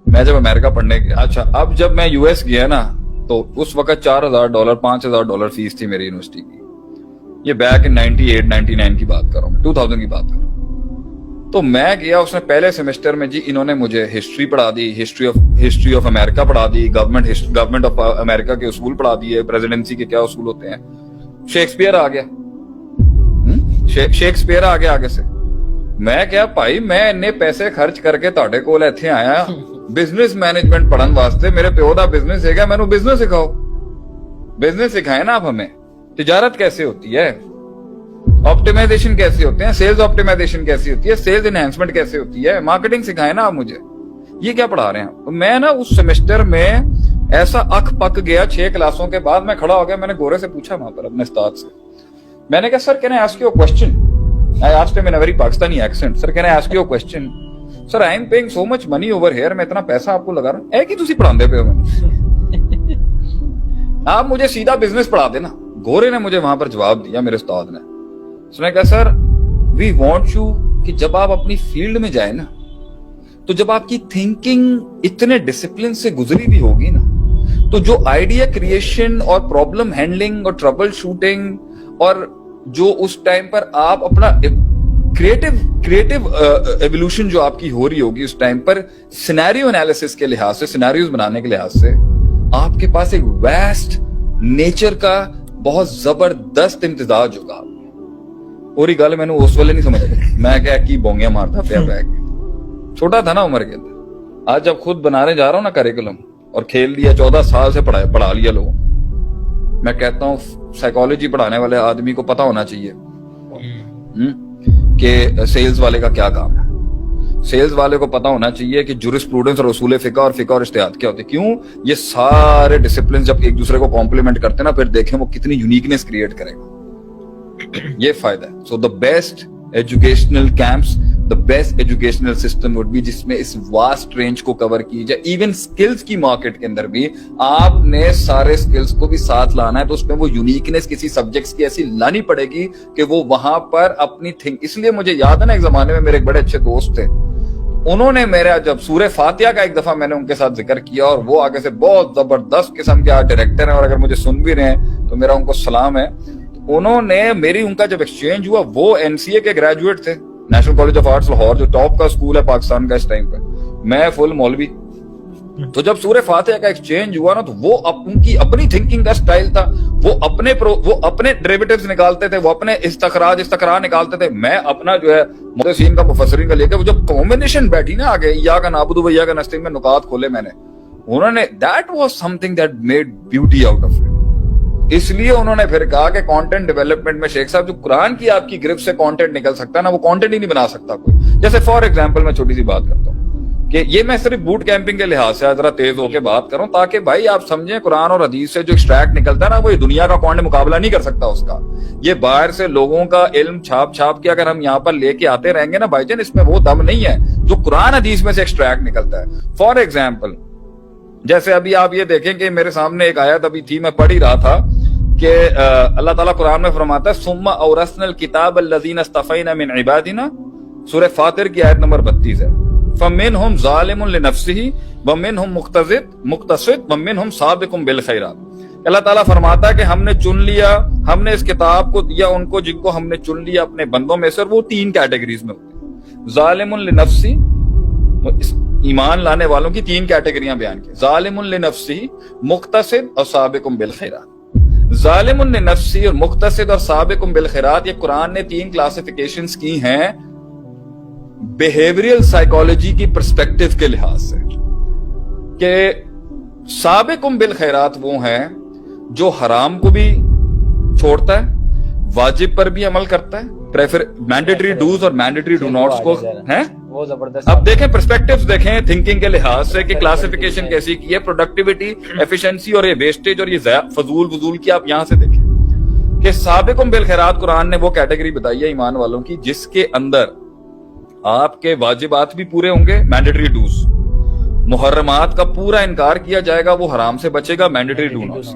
میں جب امریکہ پڑھنے گیا, اچھا اب جب میں یو ایس گیا نا تو اس وقت $4,000 $5,000 فیس تھی میری یونیورسٹی کی. یہ بیک ان 98 99 کی بات کر رہا ہوں, 2000 کی بات کر رہا ہوں. تو میں گیا, اس نے پہلے سیمسٹر میں جی انہوں نے مجھے ہسٹری پڑھا دی, ہسٹری آف امریکہ پڑھا دی, گورنمنٹ آف امریکہ کے اصول پڑھا دیے, پریزیڈنسی کے کیا اصول ہوتے ہیں. شیکسپیئر آ گیا, شیکسپیئر آ گیا آگے سے. میں کیا بھائی میں اتنے پیسے خرچ کر کے تہاڈے کول ایتھے آیا بزنس مینجمنٹ پڑھن واسطے, میرے پیو دا بزنس ہے, مینوں بزنس سکھاؤ, بزنس سکھائیں نا آپ ہمیں, تجارت کیسے ہوتی ہے, آپٹیمائزیشن کیسے ہوتے ہیں, سیلز آپٹیمائزیشن کیسی ہوتی ہے, سیلز انہینسمنٹ کیسے ہوتی ہے, مارکیٹنگ سکھائیں نا آپ مجھے. یہ کیا پڑھا رہے ہیں. میں نا اس سیمسٹر میں ایسا اکھ پک گیا, 6 کلاسوں کے بعد میں کھڑا ہو گیا, میں نے گورے سے پوچھا وہاں پر اپنے استاد سے, میں نے کہا sir can I ask you a question, I asked him in a very Pakistani accent, sir can I ask you a question? Sir I am paying so much money over here, میں اتنا پیسہ آپ کو لگا رہا ہوں, ایک ہی تسی پڑھاندے پہ ہو میں, آپ مجھے سیدھا بزنس پڑھا دینا. گورے نے مجھے وہاں پر جواب دیا میرے استاد نے, اس نے کہا سر وی وانٹ یو کہ جب آپ اپنی فیلڈ میں جائیں نا تو جب آپ کی تھنکنگ اتنے ڈسپلن سے گزری بھی ہوگی نا تو جو آئیڈیا کریشن اور پرابلم ہینڈلنگ اور ٹربل شوٹنگ اور جو اس ٹائم پر آپ اپنا کریٹو ایوولوشن جو آپ کی ہو رہی ہوگی اس ٹائم پر, سینیریو انالیسس کے لحاظ سے, سینیریوز بنانے کے لحاظ سے آپ کے پاس ایک ویسٹ نیچر کا بہت زبردست امتزاج ہوگا. پوری گل میں نے اس والے نہیں سمجھ, میں کیا کی بونگیاں مارتا پیا بیگ, چھوٹا تھا نا عمر کے اندر. آج جب خود بنانے جا رہا ہوں نا کریکولم اور کھیل دیا, 14 سال سے پڑھا لیا لوگوں, میں کہتا ہوں سائیکالوجی پڑھانے والے آدمی کو پتا ہونا چاہیے کہ سیلز والے کا کیا کام ہے. سیلز والے کو پتا ہونا چاہیے کہ جورسپروڈنس اور اصول فقہ اور اجتہاد کیا ہوتے ہیں. کیوں یہ سارے ڈسپلن جب ایک دوسرے کو کمپلیمنٹ کرتے ہیں نا, پھر دیکھیں وہ کتنی یونیکنیس کریٹ کرے گا. یہ فائدہ ہے. So the best educational campus, the best educational system would be جس میں اس واسٹ رینج کو کور کی جائے. ایون سکلز کی مارکیٹ کے اندر بھی آپ نے سارے سکلز کو بھی ساتھ لانا ہے, تو اس میں وہ یونیکنیس کسی سبجیکٹس کی ایسی لانی پڑے گی کہ وہ وہاں پر اپنی اس لیے مجھے یاد ہے نا, ایک زمانے میں میرے ایک بڑے اچھے دوست تھے, انہوں نے میرا جب سورہ فاتحہ کا ایک دفعہ میں نے ان کے ساتھ ذکر کیا, اور وہ آگے سے بہت زبردست قسم کے ڈائریکٹر ہیں, اور اگر مجھے سن بھی رہے ہیں تو میرا ان کو سلام ہے. انہوں نے ان کا جب ایکسچینج ہوا, وہ NCA کے گریجویٹ تھے, national college of arts Lahore, جو ٹاپ کا اسکول ہے پاکستان کا اس ٹائم پہ, میں فل مولوی. تو جب سورہ فاتحہ کا ایکسچینج ہوا نا, تو وہ ان کی اپنی تھنکنگ کا سٹائل تھا, وہ اپنے ڈیریویٹیوز نکالتے تھے, وہ اپنے استقرا نکالتے تھے, میں اپنا جو ہے محدثین کا مفسرین کا لے کے, وہ جب کمبینیشن بیٹھی نا آگے, ایاک نعبد و ایاک نستعین میں نکات کھولے میں نے, انہوں نے that was something that made beauty out of it. اس لیے انہوں نے پھر کہا کہ کانٹینٹ ڈیولپمنٹ میں شیخ صاحب جو قرآن کی آپ کی گرفت سے کانٹینٹ نکل سکتا ہے نا, وہ کانٹینٹ ہی نہیں بنا سکتا کوئی. جیسے فار ایگزامپل میں چھوٹی سی بات کرتا ہوں کہ یہ میں صرف بوٹ کیمپنگ کے لحاظ سے ذرا تیز ہو کے بات کروں, تاکہ بھائی آپ سمجھیں قرآن اور حدیث سے جو ایکسٹریکٹ نکلتا ہے نا, وہ یہ دنیا کا کانٹینٹ مقابلہ نہیں کر سکتا اس کا. یہ باہر سے لوگوں کا علم چھاپ کے اگر ہم یہاں پر لے کے آتے رہیں گے نا بھائی جان, اس میں وہ دم نہیں ہے جو قرآن حدیث میں سے ایکسٹریکٹ نکلتا ہے. فار ایگزامپل جیسے ابھی آپ یہ دیکھیں کہ میرے سامنے ایک آیت ابھی تھی, میں پڑھ ہی رہا تھا کہ اللہ تعالیٰ قرآن میں فرماتا ہے ثم اورثنا الکتاب الذین اصطفینا من عبادنا, سورہ فاطر کی آیت نمبر 32 ہے. فمنہم ظالم لنفسہ ومنہم مقتصد ومنہم سابق بالخیرات. اللہ تعالیٰ فرماتا ہے کہ ہم نے چن لیا, ہم نے اس کتاب کو دیا ان کو جن کو ہم نے چن لیا اپنے بندوں میں سے, وہ 3 کیٹیگریز میں ہوتے ہیں. ظالم لنفسہ, ایمان لانے والوں کی 3 کیٹیگریاں بیان کی, ظالم لنفسہ, مقتصد اور سابق بالخیرات. ظالم لنفسی اور مقتصد اور سابق بالخیرات, یہ قرآن نے 3 کلاسیفیکیشنز کی ہیں بیہیویئرل سائیکالوجی کی پرسپیکٹو کے لحاظ سے, کہ سابق بالخیرات وہ ہیں جو حرام کو بھی چھوڑتا ہے, واجب پر بھی عمل کرتا ہے, مینڈیٹری ڈوز اور مینڈیٹری ڈو ناٹس کو ہیں. اب دیکھیں پرسپیکٹیوز دیکھیں تھنکنگ کے لحاظ سے کہ کلاسیفیکیشن کیسی کی ہے, پروڈکٹیوٹی, ایفیشنسی اور یہ ویسٹیج اور یہ فضول کی. آپ یہاں سے دیکھیں کہ سابق بالخیرات قرآن نے وہ کیٹیگری بتائی ہے ایمان والوں کی جس کے اندر آپ کے واجبات بھی پورے ہوں گے, مینڈیٹری ڈوز, محرمات کا پورا انکار کیا جائے گا, وہ حرام سے بچے گا, مینڈیٹری ڈو ناٹس.